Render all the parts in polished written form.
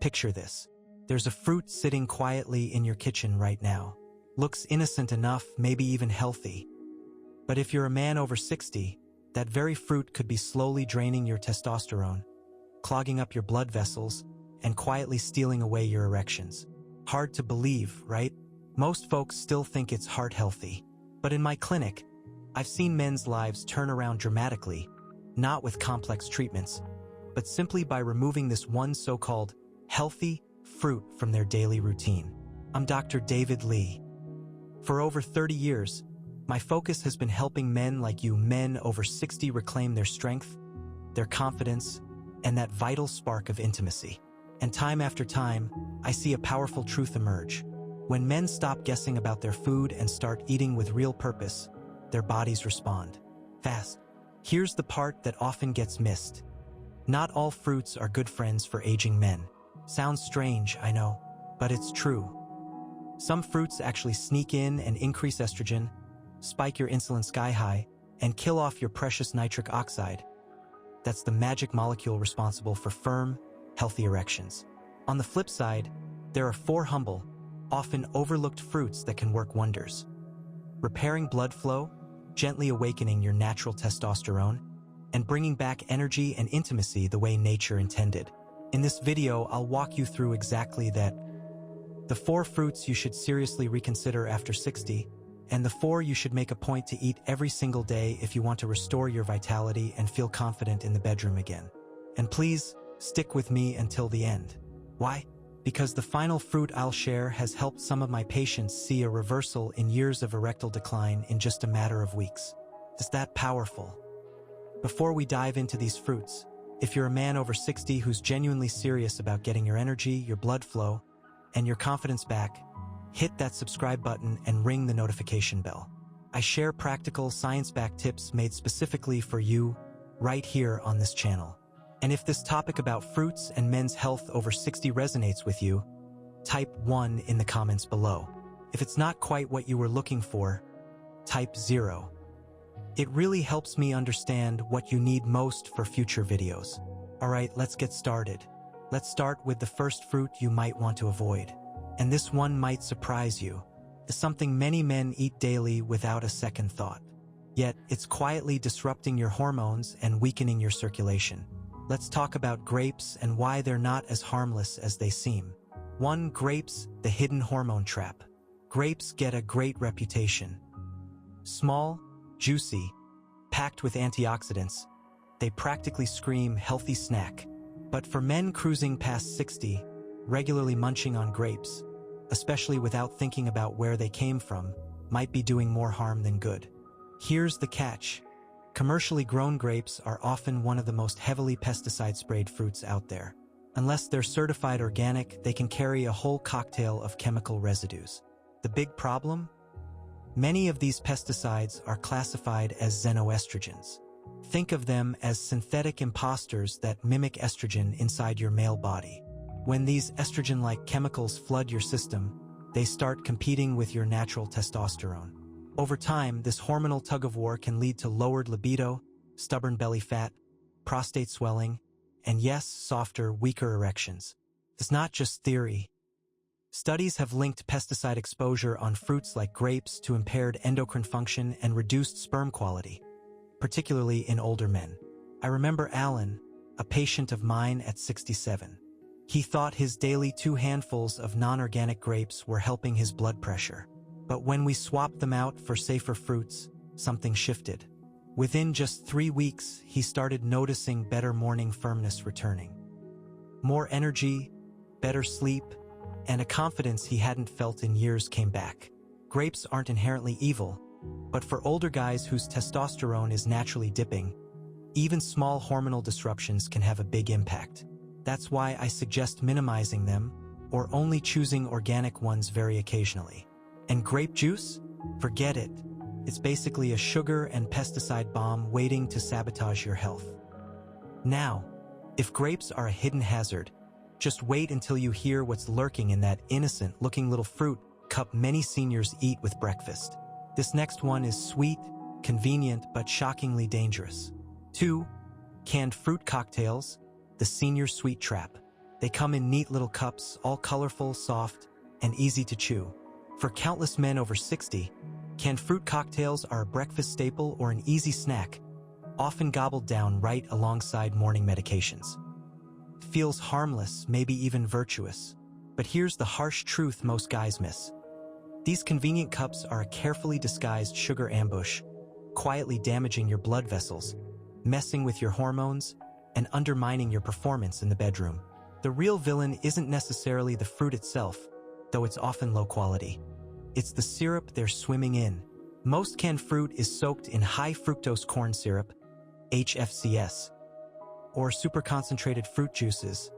Picture this. There's a fruit sitting quietly in your kitchen right now. Looks innocent enough, maybe even healthy. But if you're a man over 60, that very fruit could be slowly draining your testosterone, clogging up your blood vessels, and quietly stealing away your erections. Hard to believe, right? Most folks still think it's heart healthy. But in my clinic, I've seen men's lives turn around dramatically, not with complex treatments, but simply by removing this one so-called healthy fruit from their daily routine. I'm Dr. David Lee. For over 30 years, my focus has been helping men like you, men over 60, reclaim their strength, their confidence, and that vital spark of intimacy. And time after time, I see a powerful truth emerge. When men stop guessing about their food and start eating with real purpose, their bodies respond fast. Here's the part that often gets missed. Not all fruits are good friends for aging men. Sounds strange, I know, but it's true. Some fruits actually sneak in and increase estrogen, spike your insulin sky high, and kill off your precious nitric oxide. That's the magic molecule responsible for firm, healthy erections. On the flip side, there are 4 humble, often overlooked fruits that can work wonders. Repairing blood flow, gently awakening your natural testosterone, and bringing back energy and intimacy the way nature intended. In this video, I'll walk you through exactly that. The 4 fruits you should seriously reconsider after 60, and the 4 you should make a point to eat every single day if you want to restore your vitality and feel confident in the bedroom again. And please, stick with me until the end. Why? Because the final fruit I'll share has helped some of my patients see a reversal in years of erectile decline in just a matter of weeks. It's that powerful. Before we dive into these fruits, if you're a man over 60 who's genuinely serious about getting your energy, your blood flow, and your confidence back, hit that subscribe button and ring the notification bell. I share practical, science-backed tips made specifically for you right here on this channel. And if this topic about fruits and men's health over 60 resonates with you, type 1 in the comments below. If it's not quite what you were looking for, type 0. It really helps me understand what you need most for future videos. Alright, let's get started. Let's start with the first fruit you might want to avoid. And this one might surprise you. It's something many men eat daily without a second thought. Yet, it's quietly disrupting your hormones and weakening your circulation. Let's talk about grapes and why they're not as harmless as they seem. 1. Grapes, the hidden hormone trap. Grapes get a great reputation. Small, juicy, packed with antioxidants, they practically scream healthy snack. But for men cruising past 60, regularly munching on grapes, especially without thinking about where they came from, might be doing more harm than good. Here's the catch. Commercially grown grapes are often one of the most heavily pesticide-sprayed fruits out there. Unless they're certified organic, they can carry a whole cocktail of chemical residues. The big problem? Many of these pesticides are classified as xenoestrogens. Think of them as synthetic imposters that mimic estrogen inside your male body. When these estrogen-like chemicals flood your system, they start competing with your natural testosterone. Over time, this hormonal tug-of-war can lead to lowered libido, stubborn belly fat, prostate swelling, and yes, softer, weaker erections. It's not just theory. Studies have linked pesticide exposure on fruits like grapes to impaired endocrine function and reduced sperm quality, particularly in older men. I remember Alan, a patient of mine at 67. He thought his daily 2 handfuls of non-organic grapes were helping his blood pressure. But when we swapped them out for safer fruits, something shifted. Within just 3 weeks, he started noticing better morning firmness returning. More energy, better sleep, and a confidence he hadn't felt in years came back. Grapes aren't inherently evil, but for older guys whose testosterone is naturally dipping, even small hormonal disruptions can have a big impact. That's why I suggest minimizing them, or only choosing organic ones very occasionally. And grape juice? Forget it. It's basically a sugar and pesticide bomb waiting to sabotage your health. Now, if grapes are a hidden hazard, just wait until you hear what's lurking in that innocent-looking little fruit cup many seniors eat with breakfast. This next one is sweet, convenient, but shockingly dangerous. 2. Canned fruit cocktails, the senior sweet trap. They come in neat little cups, all colorful, soft, and easy to chew. For countless men over 60, canned fruit cocktails are a breakfast staple or an easy snack, often gobbled down right alongside morning medications. Feels harmless, maybe even virtuous. But here's the harsh truth most guys miss. These convenient cups are a carefully disguised sugar ambush, quietly damaging your blood vessels, messing with your hormones, and undermining your performance in the bedroom. The real villain isn't necessarily the fruit itself, though it's often low quality. It's the syrup they're swimming in. Most canned fruit is soaked in high fructose corn syrup, HFCS, or super-concentrated fruit juices,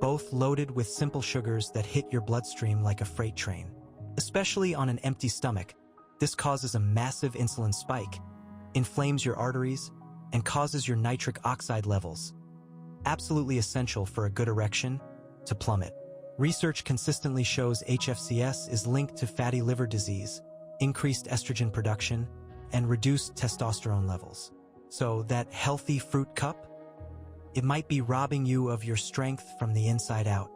both loaded with simple sugars that hit your bloodstream like a freight train. Especially on an empty stomach, this causes a massive insulin spike, inflames your arteries, and causes your nitric oxide levels, absolutely essential for a good erection, to plummet. Research consistently shows HFCS is linked to fatty liver disease, increased estrogen production, and reduced testosterone levels. So that healthy fruit cup? It might be robbing you of your strength from the inside out.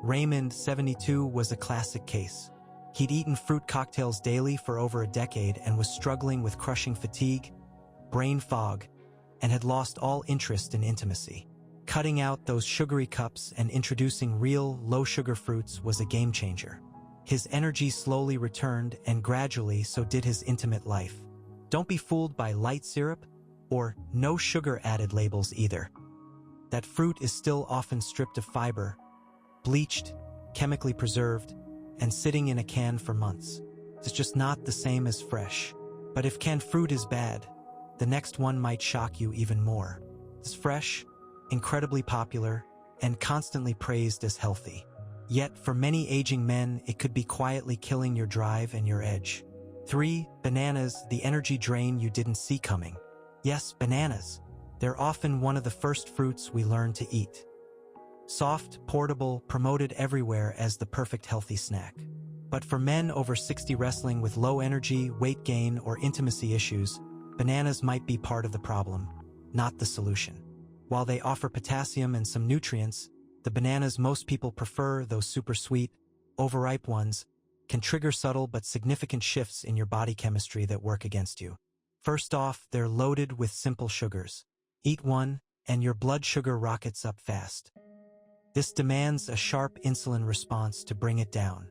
Raymond, 72, was a classic case. He'd eaten fruit cocktails daily for over a decade and was struggling with crushing fatigue, brain fog, and had lost all interest in intimacy. Cutting out those sugary cups and introducing real, low-sugar fruits was a game-changer. His energy slowly returned, and gradually so did his intimate life. Don't be fooled by light syrup or no sugar added labels either. That fruit is still often stripped of fiber, bleached, chemically preserved, and sitting in a can for months. It's just not the same as fresh. But if canned fruit is bad, the next one might shock you even more. It's fresh, incredibly popular, and constantly praised as healthy. Yet, for many aging men, it could be quietly killing your drive and your edge. 3. Bananas, the energy drain you didn't see coming. Yes, bananas. They're often one of the first fruits we learn to eat. Soft, portable, promoted everywhere as the perfect healthy snack. But for men over 60 wrestling with low energy, weight gain, or intimacy issues, bananas might be part of the problem, not the solution. While they offer potassium and some nutrients, the bananas most people prefer, those super sweet, overripe ones, can trigger subtle but significant shifts in your body chemistry that work against you. First off, they're loaded with simple sugars. Eat one, and your blood sugar rockets up fast. This demands a sharp insulin response to bring it down.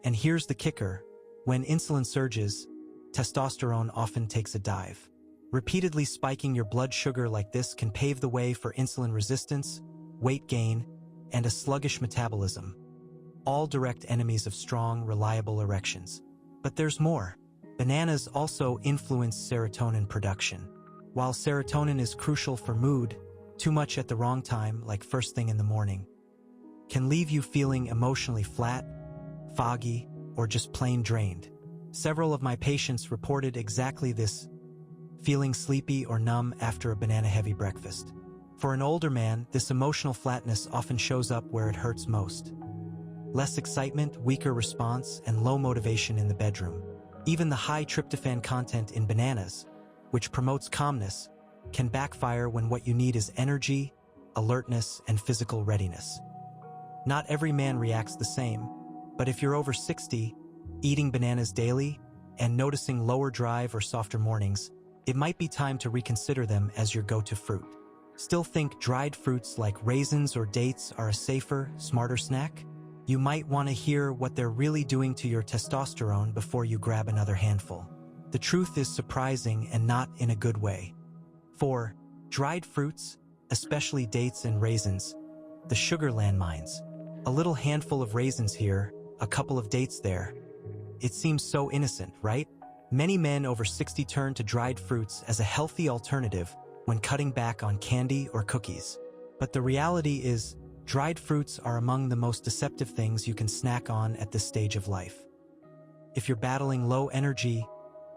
And here's the kicker. When insulin surges, testosterone often takes a dive. Repeatedly spiking your blood sugar like this can pave the way for insulin resistance, weight gain, and a sluggish metabolism, all direct enemies of strong, reliable erections. But there's more. Bananas also influence serotonin production. While serotonin is crucial for mood, too much at the wrong time, like first thing in the morning, can leave you feeling emotionally flat, foggy, or just plain drained. Several of my patients reported exactly this, feeling sleepy or numb after a banana-heavy breakfast. For an older man, this emotional flatness often shows up where it hurts most. Less excitement, weaker response, and low motivation in the bedroom. Even the high tryptophan content in bananas, which promotes calmness, can backfire when what you need is energy, alertness, and physical readiness. Not every man reacts the same, but if you're over 60, eating bananas daily, and noticing lower drive or softer mornings, it might be time to reconsider them as your go-to fruit. Still think dried fruits like raisins or dates are a safer, smarter snack? You might want to hear what they're really doing to your testosterone before you grab another handful. The truth is surprising and not in a good way. 4. Dried fruits, especially dates and raisins, the sugar landmines. A little handful of raisins here, a couple of dates there. It seems so innocent, right? Many men over 60 turn to dried fruits as a healthy alternative when cutting back on candy or cookies. But the reality is, dried fruits are among the most deceptive things you can snack on at this stage of life. If you're battling low energy,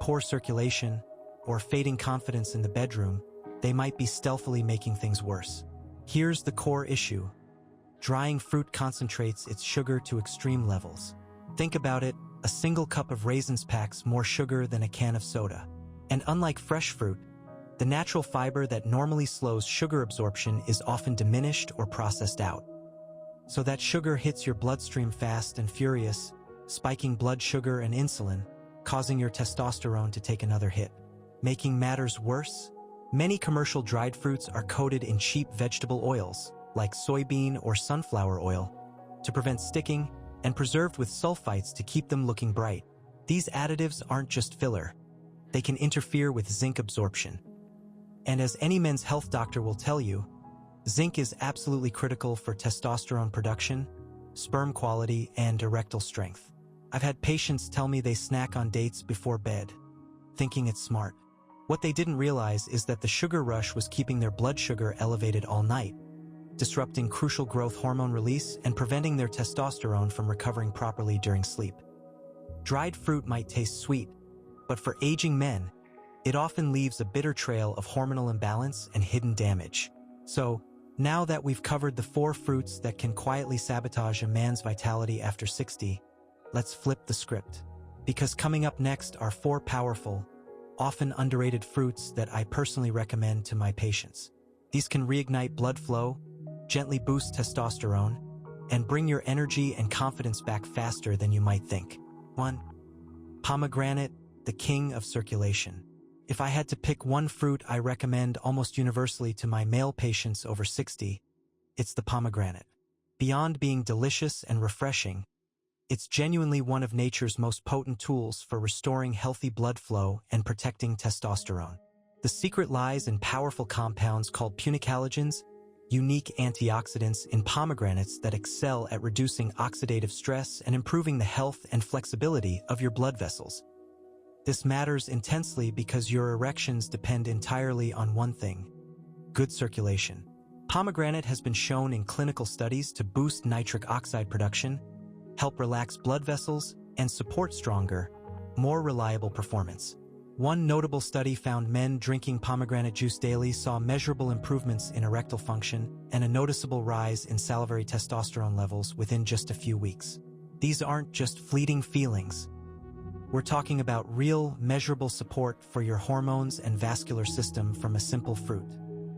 poor circulation, or fading confidence in the bedroom, they might be stealthily making things worse. Here's the core issue. Drying fruit concentrates its sugar to extreme levels. Think about it, a single cup of raisins packs more sugar than a can of soda. And unlike fresh fruit, the natural fiber that normally slows sugar absorption is often diminished or processed out. So that sugar hits your bloodstream fast and furious, spiking blood sugar and insulin, causing your testosterone to take another hit. Making matters worse, many commercial dried fruits are coated in cheap vegetable oils, like soybean or sunflower oil, to prevent sticking, and preserved with sulfites to keep them looking bright. These additives aren't just filler. They can interfere with zinc absorption. And as any men's health doctor will tell you, zinc is absolutely critical for testosterone production, sperm quality, and erectile strength. I've had patients tell me they snack on dates before bed, thinking it's smart. What they didn't realize is that the sugar rush was keeping their blood sugar elevated all night, disrupting crucial growth hormone release and preventing their testosterone from recovering properly during sleep. Dried fruit might taste sweet, but for aging men, it often leaves a bitter trail of hormonal imbalance and hidden damage. So, now that we've covered the 4 fruits that can quietly sabotage a man's vitality after 60, let's flip the script. Because coming up next are 4 powerful, often underrated fruits that I personally recommend to my patients. These can reignite blood flow, gently boost testosterone, and bring your energy and confidence back faster than you might think. 1. Pomegranate, the king of circulation. If I had to pick one fruit I recommend almost universally to my male patients over 60, it's the pomegranate. Beyond being delicious and refreshing, it's genuinely one of nature's most potent tools for restoring healthy blood flow and protecting testosterone. The secret lies in powerful compounds called punicalagins, unique antioxidants in pomegranates that excel at reducing oxidative stress and improving the health and flexibility of your blood vessels. This matters intensely because your erections depend entirely on one thing: good circulation. Pomegranate has been shown in clinical studies to boost nitric oxide production, help relax blood vessels, and support stronger, more reliable performance. One notable study found men drinking pomegranate juice daily saw measurable improvements in erectile function and a noticeable rise in salivary testosterone levels within just a few weeks. These aren't just fleeting feelings. We're talking about real, measurable support for your hormones and vascular system from a simple fruit.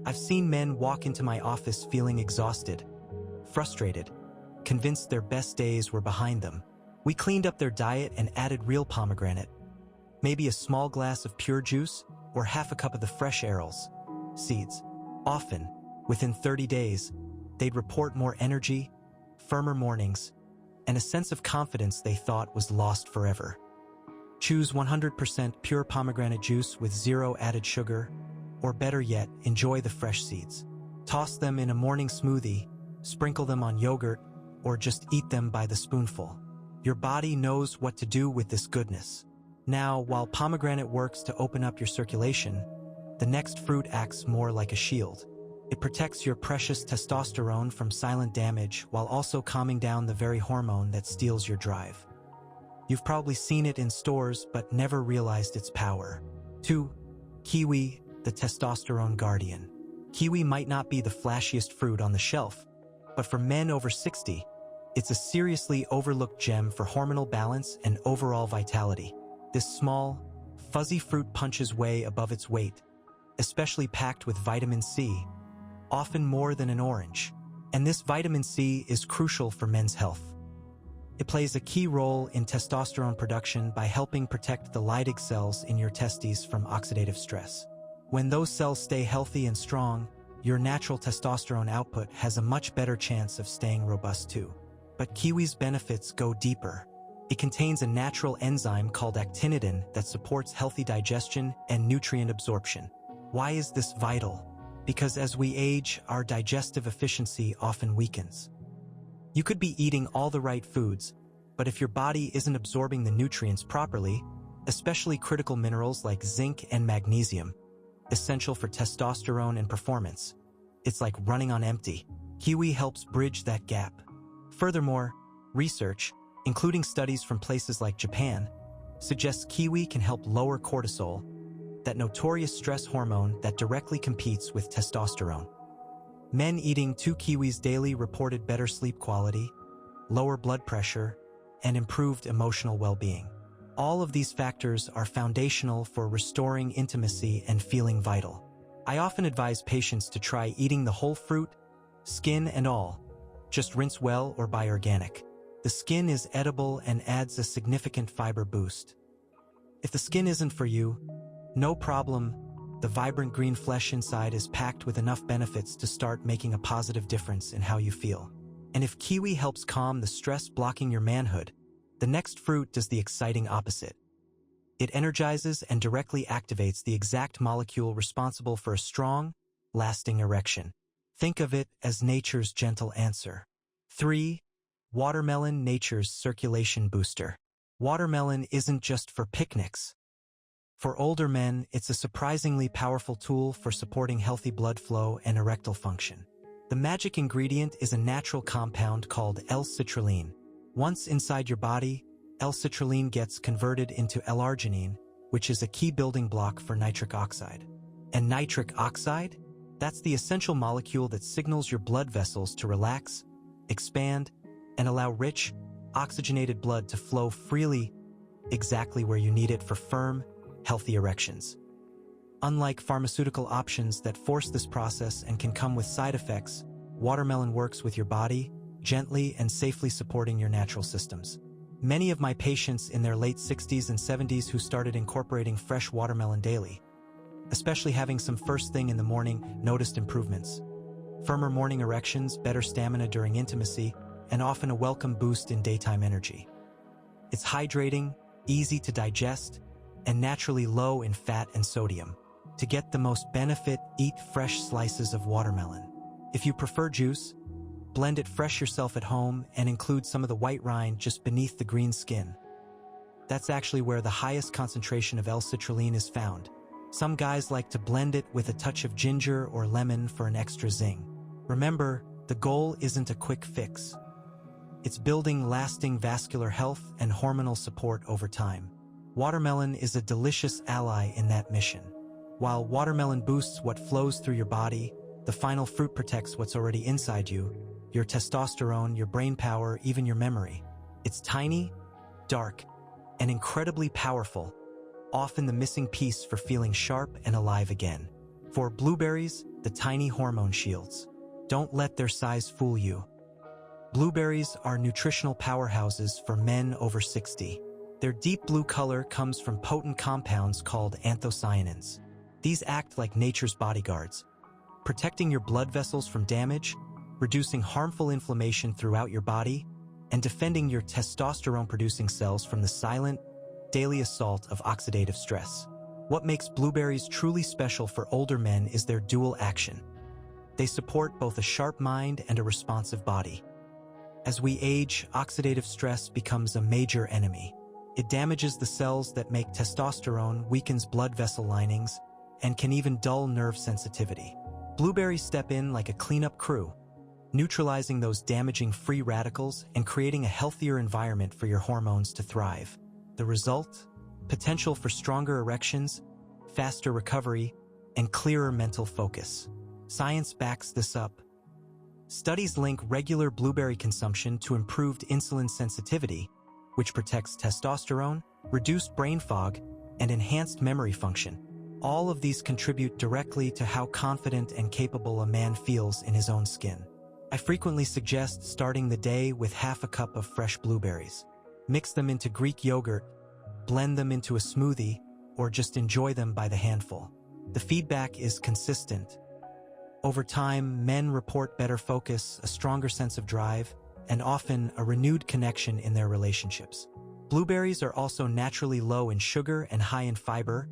I've seen men walk into my office feeling exhausted, frustrated, convinced their best days were behind them. We cleaned up their diet and added real pomegranate, maybe a small glass of pure juice or half a cup of the fresh arils, seeds. Often, within 30 days, they'd report more energy, firmer mornings, and a sense of confidence they thought was lost forever. Choose 100% pure pomegranate juice with 0 added sugar, or better yet, enjoy the fresh seeds. Toss them in a morning smoothie, sprinkle them on yogurt, or just eat them by the spoonful. Your body knows what to do with this goodness. Now, while pomegranate works to open up your circulation, the next fruit acts more like a shield. It protects your precious testosterone from silent damage while also calming down the very hormone that steals your drive. You've probably seen it in stores but never realized its power. 2. Kiwi, the testosterone guardian. Kiwi might not be the flashiest fruit on the shelf, but for men over 60, it's a seriously overlooked gem for hormonal balance and overall vitality. This small, fuzzy fruit punches way above its weight, especially packed with vitamin C, often more than an orange. And this vitamin C is crucial for men's health. It plays a key role in testosterone production by helping protect the Leydig cells in your testes from oxidative stress. When those cells stay healthy and strong, your natural testosterone output has a much better chance of staying robust too. But kiwi's benefits go deeper. It contains a natural enzyme called actinidin that supports healthy digestion and nutrient absorption. Why is this vital? Because as we age, our digestive efficiency often weakens. You could be eating all the right foods, but if your body isn't absorbing the nutrients properly, especially critical minerals like zinc and magnesium, essential for testosterone and performance, it's like running on empty. Kiwi helps bridge that gap. Furthermore, research, including studies from places like Japan, suggests kiwi can help lower cortisol, that notorious stress hormone that directly competes with testosterone. Men eating 2 kiwis daily reported better sleep quality, lower blood pressure, and improved emotional well-being. All of these factors are foundational for restoring intimacy and feeling vital. I often advise patients to try eating the whole fruit, skin and all, Just rinse well or buy organic. The skin is edible and adds a significant fiber boost. If the skin isn't for you, no problem. The vibrant green flesh inside is packed with enough benefits to start making a positive difference in how you feel. And if kiwi helps calm the stress blocking your manhood, the next fruit does the exciting opposite. It energizes and directly activates the exact molecule responsible for a strong, lasting erection. Think of it as nature's gentle answer. 3. Watermelon, nature's circulation booster. Watermelon isn't just for picnics. For older men, it's a surprisingly powerful tool for supporting healthy blood flow and erectile function. The magic ingredient is a natural compound called L-citrulline. Once inside your body, L-citrulline gets converted into L-arginine, which is a key building block for nitric oxide. And nitric oxide? That's the essential molecule that signals your blood vessels to relax, expand, and allow rich, oxygenated blood to flow freely, exactly where you need it for firm, healthy erections. Unlike pharmaceutical options that force this process and can come with side effects, watermelon works with your body, gently and safely supporting your natural systems. Many of my patients in their late 60s and 70s who started incorporating fresh watermelon daily, especially having some first thing in the morning, noticed improvements. Firmer morning erections, better stamina during intimacy, and often a welcome boost in daytime energy. It's hydrating, easy to digest, and naturally low in fat and sodium. To get the most benefit, eat fresh slices of watermelon. If you prefer juice, blend it fresh yourself at home and include some of the white rind just beneath the green skin. That's actually where the highest concentration of L-citrulline is found. Some guys like to blend it with a touch of ginger or lemon for an extra zing. Remember, the goal isn't a quick fix. It's building lasting vascular health and hormonal support over time. Watermelon is a delicious ally in that mission. While watermelon boosts what flows through your body, the final fruit protects what's already inside you, your testosterone, your brain power, even your memory. It's tiny, dark, and incredibly powerful, often the missing piece for feeling sharp and alive again. For blueberries, the tiny hormone shields. Don't let their size fool you. Blueberries are nutritional powerhouses for men over 60. Their deep blue color comes from potent compounds called anthocyanins. These act like nature's bodyguards, protecting your blood vessels from damage, reducing harmful inflammation throughout your body, and defending your testosterone-producing cells from the silent, daily assault of oxidative stress. What makes blueberries truly special for older men is their dual action. They support both a sharp mind and a responsive body. As we age, oxidative stress becomes a major enemy. It damages the cells that make testosterone, weakens blood vessel linings, and can even dull nerve sensitivity. Blueberries step in like a cleanup crew, neutralizing those damaging free radicals and creating a healthier environment for your hormones to thrive. The result? Potential for stronger erections, faster recovery, and clearer mental focus. Science backs this up. Studies link regular blueberry consumption to improved insulin sensitivity, which protects testosterone, reduced brain fog, and enhanced memory function. All of these contribute directly to how confident and capable a man feels in his own skin. I frequently suggest starting the day with half a cup of fresh blueberries. Mix them into Greek yogurt, blend them into a smoothie, or just enjoy them by the handful. The feedback is consistent. Over time, men report better focus, a stronger sense of drive, and often a renewed connection in their relationships. Blueberries are also naturally low in sugar and high in fiber,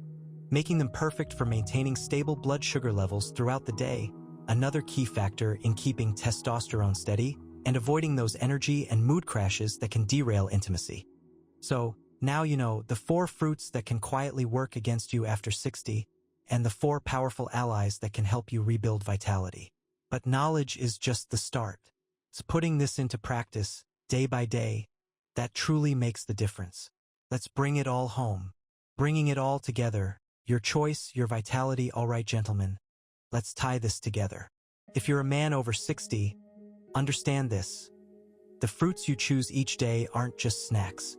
making them perfect for maintaining stable blood sugar levels throughout the day, another key factor in keeping testosterone steady and avoiding those energy and mood crashes that can derail intimacy. So, now you know the 4 fruits that can quietly work against you after 60, and the 4 powerful allies that can help you rebuild vitality. But knowledge is just the start. It's putting this into practice, day by day, that truly makes the difference. Let's bring it all home. Bringing it all together. Your choice, your vitality, all right, gentlemen. Let's tie this together. If you're a man over 60, understand this. The fruits you choose each day aren't just snacks.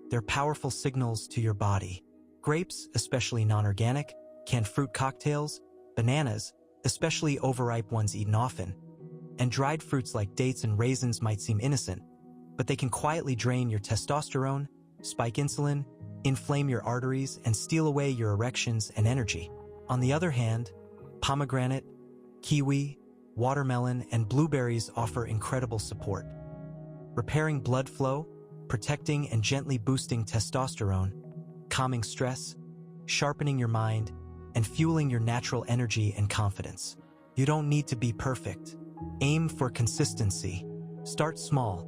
They're powerful signals to your body. Grapes, especially non-organic, canned fruit cocktails, bananas, especially overripe ones eaten often, And dried fruits like dates and raisins might seem innocent, but they can quietly drain your testosterone, spike insulin, inflame your arteries, and steal away your erections and energy. On the other hand, pomegranate, kiwi, watermelon, and blueberries offer incredible support. Repairing blood flow, protecting and gently boosting testosterone, calming stress, sharpening your mind, and fueling your natural energy and confidence. You don't need to be perfect. Aim for consistency. Start small.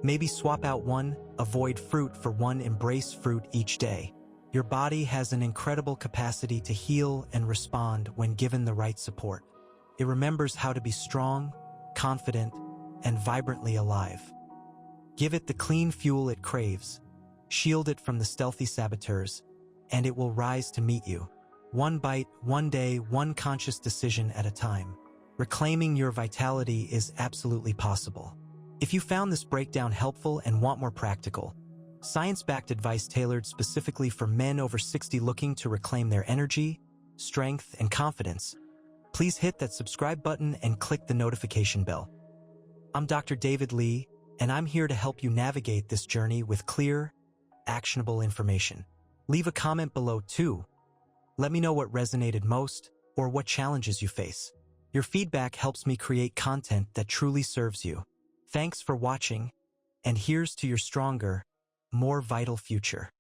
Maybe swap out one avoid fruit for one embrace fruit each day. Your body has an incredible capacity to heal and respond when given the right support. It remembers how to be strong, confident, and vibrantly alive. Give it the clean fuel it craves. Shield it from the stealthy saboteurs, and it will rise to meet you. One bite, one day, one conscious decision at a time. Reclaiming your vitality is absolutely possible. If you found this breakdown helpful and want more practical, science-backed advice tailored specifically for men over 60 looking to reclaim their energy, strength, and confidence, please hit that subscribe button and click the notification bell. I'm Dr. David Lee, and I'm here to help you navigate this journey with clear, actionable information. Leave a comment below too. Let me know what resonated most or what challenges you face. Your feedback helps me create content that truly serves you. Thanks for watching, and here's to your stronger, more vital future.